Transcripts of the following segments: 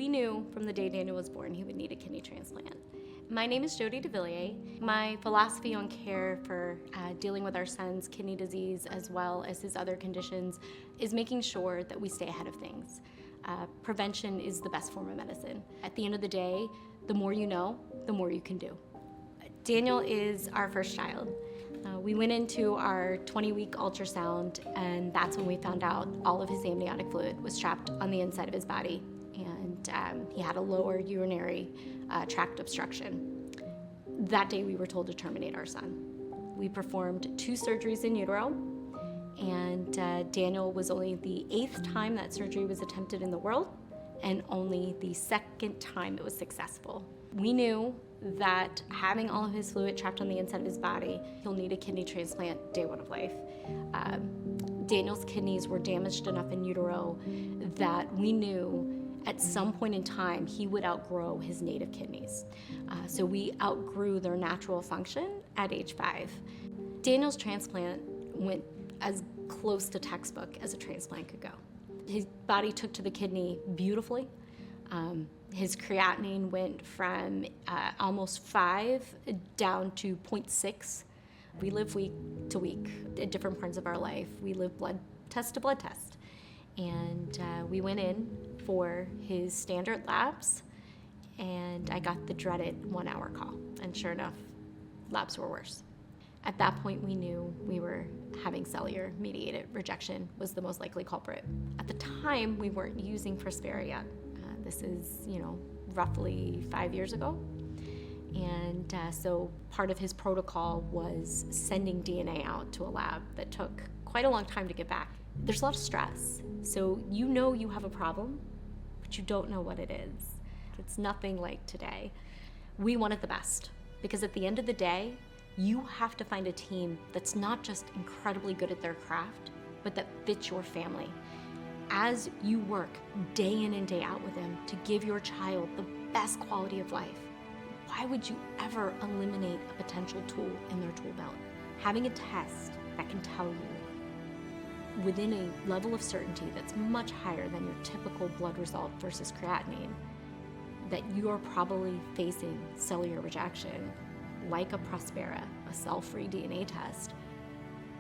We knew from the day Daniel was born he would need a kidney transplant. My name is JoDee Daniel. My philosophy on care for dealing with our son's kidney disease as well as his other conditions is making sure that we stay ahead of things. Prevention is the best form of medicine. At the end of the day, the more you know, the more you can do. Daniel is our first child. We went into our 20-week ultrasound, and that's when we found out all of his amniotic fluid was trapped on the inside of his body, and he had a lower urinary tract obstruction. That day we were told to terminate our son. We performed 2 surgeries in utero, and Daniel was only the 8th time that surgery was attempted in the world, and only the 2nd time it was successful. We knew that having all of his fluid trapped on the inside of his body, he'll need a kidney transplant day 1 of life. Daniel's kidneys were damaged enough in utero that we knew at some point in time he would outgrow his native kidneys. So we outgrew their natural function at age 5. Daniel's transplant went as close to textbook as a transplant could go. His body took to the kidney beautifully. His creatinine went from almost 5 down to 0.6. We live week to week at different parts of our life. We live blood test to blood test. And we went in for his standard labs, and I got the dreaded 1-hour call. And sure enough, labs were worse. At that point, we knew we were having cellular mediated rejection was the most likely culprit. At the time, we weren't using Prospera yet. This is, roughly 5 years ago. And so part of his protocol was sending DNA out to a lab that took quite a long time to get back. There's a lot of stress. So you know you have a problem, but you don't know what it is. It's nothing like today. We wanted the best, because at the end of the day, you have to find a team that's not just incredibly good at their craft, but that fits your family. As you work day in and day out with them to give your child the best quality of life, why would you ever eliminate a potential tool in their tool belt? Having a test that can tell you within a level of certainty that's much higher than your typical blood result versus creatinine, that you are probably facing cellular rejection, like a Prospera, a cell-free DNA test,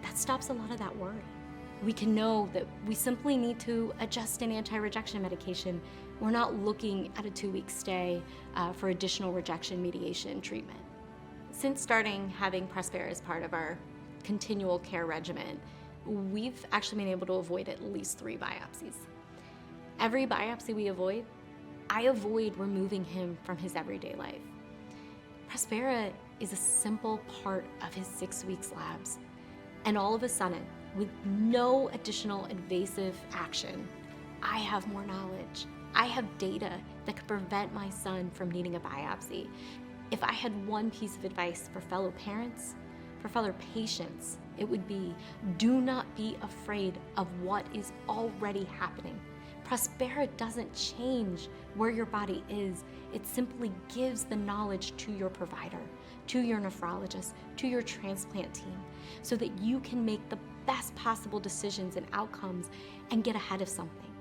that stops a lot of that worry. We can know that we simply need to adjust an anti-rejection medication. We're not looking at a 2-week stay for additional rejection mediation treatment. Since starting having Prospera as part of our continual care regimen, we've actually been able to avoid at least 3 biopsies. Every biopsy we avoid, I avoid removing him from his everyday life. Prospera is a simple part of his 6 weeks labs, and all of a sudden, with no additional invasive action, I have more knowledge. I have data that could prevent my son from needing a biopsy. If I had one piece of advice for fellow parents, for fellow patients, it would be, do not be afraid of what is already happening. Prospera doesn't change where your body is. It simply gives the knowledge to your provider, to your nephrologist, to your transplant team, so that you can make the best possible decisions and outcomes and get ahead of something.